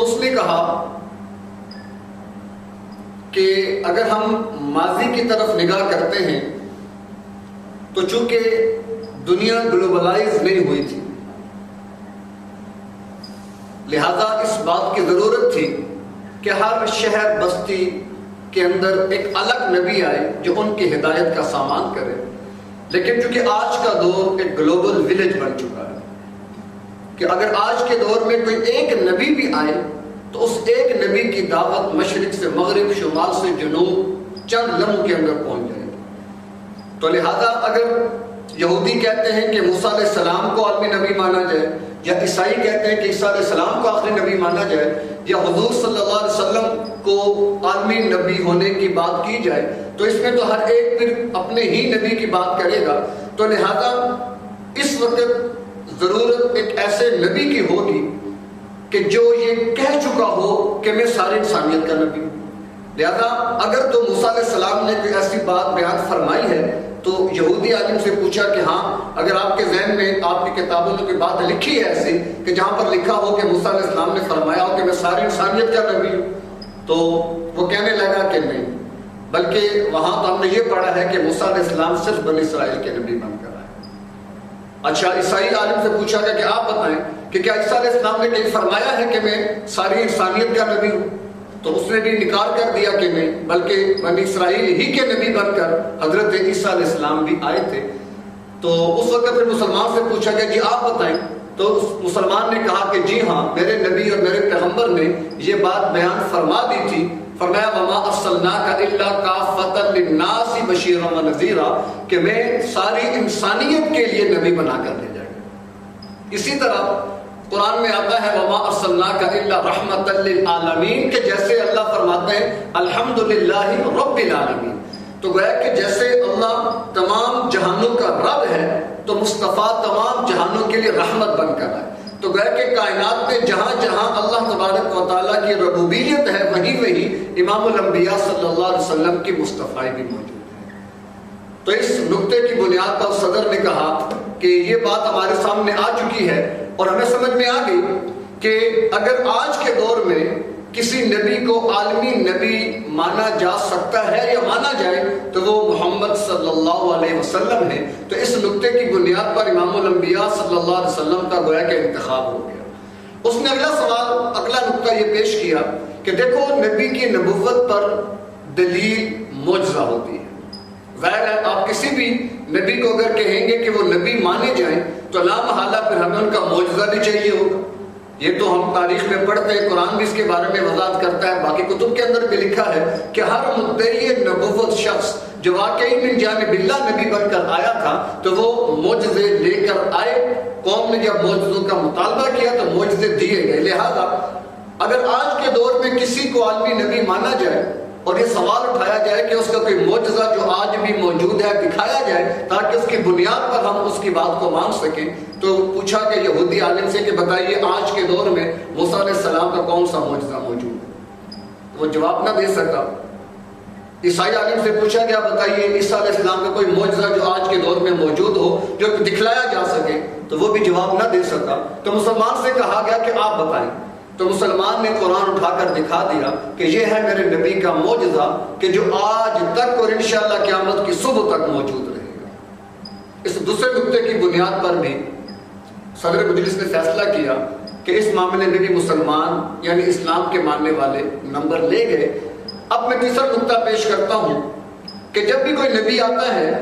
تو اس نے کہا کہ اگر ہم ماضی کی طرف نگاہ کرتے ہیں تو چونکہ دنیا گلوبلائز نہیں ہوئی تھی، لہذا اس بات کی ضرورت تھی کہ ہر شہر بستی کے اندر ایک الگ نبی آئے جو ان کی ہدایت کا سامان کرے۔ لیکن چونکہ آج کا دور ایک گلوبل ولیج بن چکا ہے کہ اگر آج کے دور میں کوئی ایک نبی بھی آئے تو اس ایک نبی کی دعوت مشرق سے مغرب، شمال سے جنوب چند لمحوں کے اندر پہنچ جائے گی۔ تو لہذا اگر یہودی کہتے ہیں کہ موسیٰ علیہ السلام کو عالمی نبی مانا جائے، یا عیسائی کہتے ہیں کہ عیسیٰ علیہ السلام کو آخری نبی مانا جائے، یا حضور صلی اللہ علیہ وسلم کو عالمی نبی ہونے کی بات کی جائے، تو اس میں تو ہر ایک پھر اپنے ہی نبی کی بات کرے گا۔ تو لہذا اس وقت ضرورت ایک ایسے نبی کی ہوگی کہ جو یہ کہہ چکا ہو کہ میں ساری انسانیت کا نبی ہوں۔ لہذا اگر تو موسیٰ علیہ السلام نے کوئی ایسی بات بیان فرمائی ہے تو یہودی عالم سے پوچھا کہ ہاں اگر آپ کے ذہن میں آپ کی کتابوں میں کوئی بات لکھی ہے ایسی کہ جہاں پر لکھا ہو کہ موسیٰ علیہ السلام نے فرمایا ہو کہ میں ساری انسانیت کا نبی ہوں، تو وہ کہنے لگا کہ نہیں، بلکہ وہاں تو ہم نے یہ پڑھا ہے کہ موسیٰ علیہ السلام صرف بنی اسرائیل کے نبی بن کر آئے۔ اچھا، عیسائی عالم سے پوچھا گیا کہ آپ بتائیں کہ کیا عیسیٰ علیہ السلام نے کہیں فرمایا ہے کہ میں ساری انسانیت کا نبی ہوں؟ تو اس نے بھی انکار کر دیا کہ نہیں، بلکہ بنی اسرائیل ہی کے نبی بن کر حضرت عیسیٰ علیہ السلام بھی آئے تھے۔ تو اس وقت پھر مسلمان سے پوچھا گیا جی آپ بتائیں، تو اس مسلمان نے کہا کہ جی ہاں میرے نبی اور میرے پیغمبر نے یہ بات بیان فرما دی تھی، فرمایا وما ارسلناک الا کافۃ للناس بشیرا ونذیرا، کہ میں ساری انسانیت کے لیے نبی بنا کر بھیجا گیا۔ اسی طرح قرآن میں آتا ہے وما ارسلناک الا رحمۃ للعالمین، کہ جیسے اللہ فرماتے ہیں الحمدللہ رب العالمین، تو گویا کہ جیسے اللہ تمام جہانوں کا رب ہے تو مصطفیٰ تمام جہانوں کے لیے رحمت بن کر آئے۔ تو گویا کہ کائنات میں جہاں جہاں اللہ تبارک و تعالیٰ کی ربوبیت ہے وہیں وہیں امام الانبیاء صلی اللہ علیہ وسلم کی مصطفیٰ بھی موجود ہے۔ تو اس نقطے کی بنیاد پر صدر نے کہا کہ یہ بات ہمارے سامنے آ چکی ہے اور ہمیں سمجھ میں آ گئی کہ اگر آج کے دور میں کسی نبی کو عالمی نبی مانا جا سکتا ہے یا مانا جائے تو وہ محمد صلی اللہ علیہ وسلم ہے۔ تو اس نقطے کی بنیاد پر امام الانبیاء صلی اللہ علیہ وسلم کا گویا کہ انتخاب ہو گیا۔ اس نے اگلا سوال، اگلا نقطہ یہ پیش کیا کہ دیکھو نبی کی نبوت پر دلیل معجزہ ہوتی ہے۔ ظاہر ہے آپ کسی بھی نبی کو اگر کہیں گے کہ وہ نبی مانے جائیں تو لا محالہ پھر ہمیں ان کا معجزہ بھی چاہیے ہوگا۔ یہ تو ہم تاریخ میں پڑھتے ہیں، قرآن بھی اس کے بارے میں وضاحت کرتا ہے، باقی کتب کے اندر بھی لکھا ہے کہ ہر مدعی نبوت شخص جو واقعی من جانب اللہ نبی بن کر آیا تھا تو وہ معجزے لے کر آئے۔ قوم نے جب معجزوں کا مطالبہ کیا تو معجزے دیے گئے۔ لہذا اگر آج کے دور میں کسی کو عالمی نبی مانا جائے اور یہ سوال اٹھایا جائے کہ اس کا کوئی معجزہ جو آج بھی موجود ہے دکھایا جائے تاکہ اس کی بنیاد پر ہم اس کی بات کو مان سکیں، تو پوچھا کہ یہودی عالم سے کہ بتائیے آج کے دور میں موسیٰ علیہ السلام کا کون سا معجزہ موجود ہے؟ وہ جواب نہ دے سکا۔ عیسائی عالم سے پوچھا گیا بتائیے عیسیٰ علیہ السلام کا کوئی معجزہ جو آج کے دور میں موجود ہو جو دکھلایا جا سکے، تو وہ بھی جواب نہ دے سکا۔ تو مسلمان سے کہا گیا کہ آپ بتائیں، تو مسلمان نے قرآن اٹھا کر دکھا دیا کہ یہ ہے میرے نبی کا معجزہ کہ جو آج تک اور انشاءاللہ قیامت کی صبح تک موجود رہے گا۔ اس دوسرے نقطے کی بنیاد پر بھی صدر مجلس نے فیصلہ کیا کہ اس معاملے میں بھی مسلمان یعنی اسلام کے ماننے والے نمبر لے گئے۔ اب میں تیسرا نقطہ پیش کرتا ہوں کہ جب بھی کوئی نبی آتا ہے،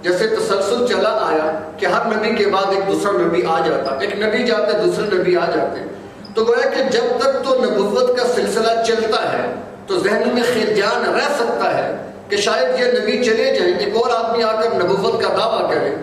جیسے تسلسل چلا آیا کہ ہر نبی کے بعد ایک دوسرا نبی آ جاتا، ایک نبی جاتا ہے دوسرے نبی آ جاتے، تو گویا کہ جب تک تو نبوت کا سلسلہ چلتا ہے تو ذہن میں خیلجان رہ سکتا ہے کہ شاید یہ نبی چلے جائیں، ایک اور آدمی آ کر نبوت کا دعویٰ کرے،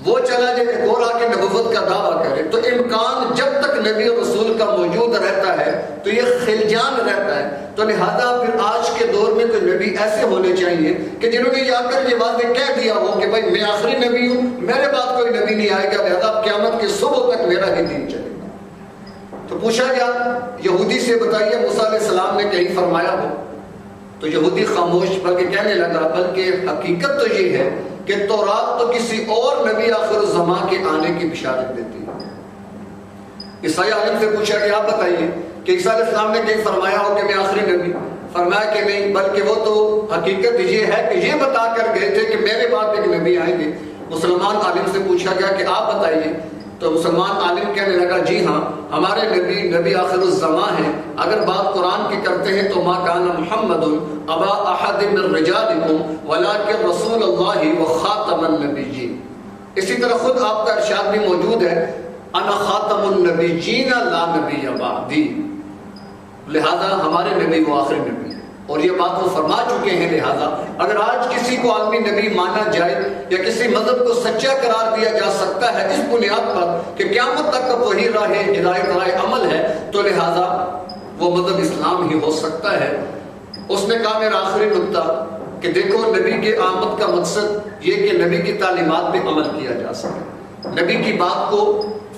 وہ چلا جائے ایک اور آ کے نبوت کا دعویٰ کرے، تو امکان جب تک نبی اور رسول کا موجود رہتا ہے تو یہ خلجان رہتا ہے۔ تو لہذا پھر آج کے دور میں کوئی نبی ایسے ہونے چاہیے کہ جنہوں نے آ کر یہ واضح کہہ دیا ہو کہ بھائی میں آخری نبی ہوں، میرے بعد کوئی نبی نہیں آئے گا، لہذا قیامت کی صبح تک میرا ہی دین چلے گا۔ تو پوچھا گیا یہودی سے بتائیے موسیٰ علیہ السلام نے کہیں فرمایا ہو؟ تو یہودی خاموش، بلکہ کہنے لگا بلکہ حقیقت تو یہ ہے کہ تورات تو کسی اور نبی آخر الزمان کے آنے کی بشارت دیتی ہے۔ عیسائی عالم سے پوچھا کہ آپ بتائیے کہ عیسیٰ علیہ السلام نے کہیں فرمایا ہو کہ میں آخری نبی؟ فرمایا کہ نہیں، بلکہ وہ تو حقیقت یہ ہے کہ یہ بتا کر گئے تھے کہ میرے بعد ایک نبی آئیں گے۔ مسلمان عالم سے پوچھا گیا کہ آپ بتائیے، تو مسلمان عالم کہنے لگا جی ہاں، ہمارے نبی آخر الزمان ہیں۔ اگر بات قرآن کی کرتے ہیں تو ما کان محمد ابا احد من رجالکم ولکن رسول اللہ وخاتم النبیین۔ اسی طرح خود آپ کا ارشاد بھی موجود ہے، انا خاتم النبیین لا نبی بعدی، لہذا ہمارے نبی وہ آخری نبی ہے، اور یہ بات وہ فرما چکے ہیں۔ لہذا اگر آج کسی کو عالمی نبی مانا جائے یا کسی مذہب کو سچا قرار دیا جا سکتا ہے اس بنیاد پر کہ قیامت تک کا وہی راہ ہدایت راہ عمل ہے، تو لہذا وہ مذہب اسلام ہی ہو سکتا ہے۔ اس نے کہا میرا آخری نقطہ کہ دیکھو، نبی کے آمد کا مقصد یہ کہ نبی کی تعلیمات پہ عمل کیا جا سکے، نبی کی بات کو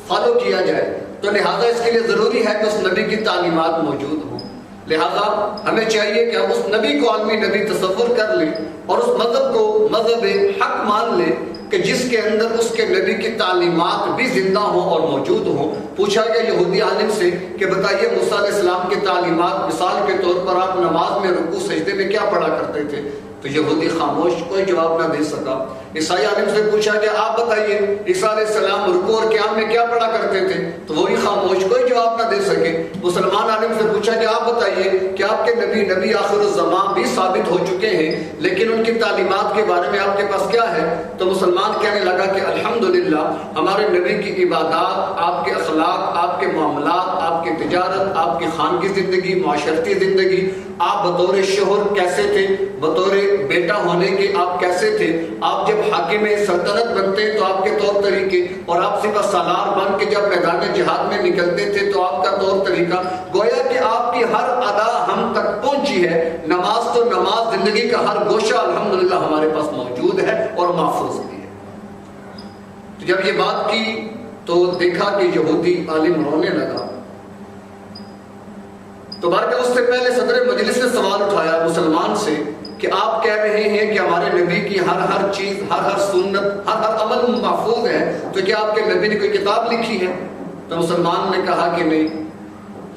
فالو کیا جائے، تو لہذا اس کے لیے ضروری ہے کہ اس نبی کی تعلیمات موجود ہوں۔ لہذا ہمیں چاہیے کہ ہم اس نبی کو عالمی نبی تصور کر لیں اور اس مذہب کو مذہب حق مان لیں کہ جس کے اندر اس کے نبی کی تعلیمات بھی زندہ ہوں اور موجود ہوں۔ پوچھا گیا یہودی عالم سے کہ بتائیے موسیٰ علیہ السلام کی تعلیمات، مثال کے طور پر آپ نماز میں رکوع سجدے میں کیا پڑھا کرتے تھے؟ تو یہودی خاموش، کوئی جواب نہ دے سکا۔ عیسائی عالم سے پوچھا کہ آپ بتائیے عیسیٰ علیہ السلام رکوع اور قیام میں کیا پڑھا کرتے تھے؟ تو وہ بھی خاموش، کوئی جواب نہ دے سکے۔ مسلمان عالم سے پوچھا کہ آپ بتائیے کہ آپ کے نبی آخر الزمان بھی ثابت ہو چکے ہیں، لیکن ان کی تعلیمات کے بارے میں آپ کے پاس کیا ہے؟ تو مسلمان کہنے لگا کہ الحمدللہ ہمارے نبی کی عبادات، آپ کے اخلاق، آپ کے معاملات، آپ کی تجارت، آپ کی خانگی زندگی، معاشرتی زندگی، آپ بطور شوہر کیسے تھے، بطور بیٹا ہونے کے آپ کیسے تھے، آپ جب حاکم سلطنت بنتے تو آپ کے طور طریقے، اور آپ سپہ سالار بن کے جب میدان جہاد میں نکلتے تھے تو آپ کا طور طریقہ، گویا کہ آپ کی ہر ادا ہم تک پہنچی ہے۔ نماز تو نماز، زندگی کا ہر گوشہ الحمدللہ ہمارے پاس موجود ہے اور محفوظ بھی ہے۔ تو جب یہ بات کی تو دیکھا کہ یہودی عالم رونے لگا، تو بلکہ اس سے پہلے صدر مجلس نے سوال اٹھایا مسلمان سے کہ آپ کہہ رہے ہیں کہ ہمارے نبی کی ہر چیز، ہر سنت، ہر عمل محفوظ ہے، تو کیا آپ کے نبی نے کوئی کتاب لکھی ہے؟ تو مسلمان نے کہا کہ نہیں۔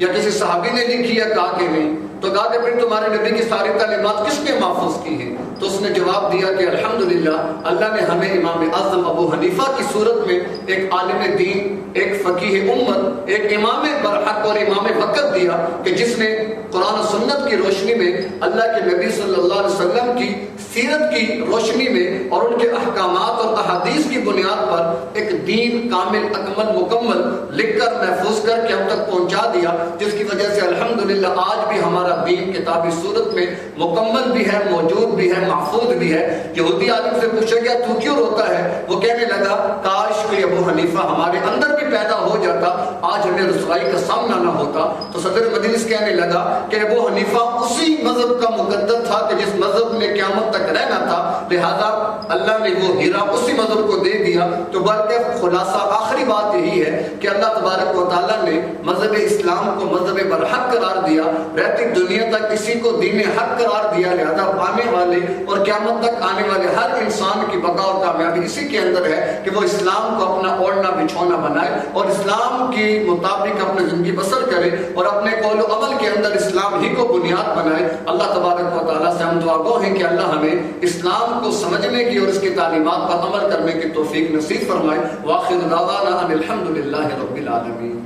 یا کسی صحابی نے لکھی ہے؟ کہا کہ نہیں۔ تو کہا کہ پھر تمہارے نبی کی ساری تعلیمات کس نے محفوظ کی ہیں؟ تو اس نے جواب دیا کہ الحمدللہ اللہ نے ہمیں امام اعظم ابو حنیفہ کی صورت میں ایک عالم دین، ایک فقیہ امت، ایک امام برحق اور امام وقت دیا کہ جس نے قرآن و سنت کی روشنی میں، اللہ کے نبی صلی اللہ علیہ وسلم کی سیرت کی روشنی میں اور ان کے احکامات اور احادیث کی بنیاد پر ایک دین کامل، اکمل، مکمل لکھ کر محفوظ کر کے ہم تک پہنچا دیا، جس کی وجہ سے الحمدللہ آج بھی ہمارا دین کتابی صورت میں مکمل بھی ہے، موجود بھی ہے، محفوظ بھی ہے۔ یہودی عالم سے پوچھا گیا تو کیوں روتا ہے؟ وہ کہنے لگا کاش کوئی ابو حنیفہ ہمارے اندر بھی پیدا ہو جاتا، آج ہمیں رسوائی کا سامنا نہ ہوتا۔ تو صدر مجلس کہنے لگا کہ ابو حنیفہ اسی مذہب کا مقدر تھا کہ جس مذہب نے قیامت تک رہنا تھا، لہذا اللہ نے وہ ہیرا اسی مذہب کو دے دیا۔ تو بلکہ خلاصہ آخری بات یہی ہے کہ اللہ تبارک و تعالیٰ نے مذہب اسلام کو مذہب برحق قرار دیا، رہتی دنیا تک اسی کو دین حق قرار دیا، لہذا آنے والے اور قیامت تک آنے والے ہر انسان کی بقا اور کامیابی اسی کے اندر ہے کہ وہ اسلام کو اپنا اوڑھنا بچھونا بنائے اور اسلام کی مطابق اپنی زندگی بسر کرے اور اپنے قول و عمل کے اندر اسلام ہی کو بنیاد بنائے۔ اللہ تبارک و تعالیٰ سے ہم دعا گو ہیں کہ اللہ ہمیں اسلام کو سمجھنے کی اور اس کی تعلیمات پر عمل کرنے کی توفیق نصیب فرمائے۔ وآخر دعوانا ان الحمدللہ رب العالمین۔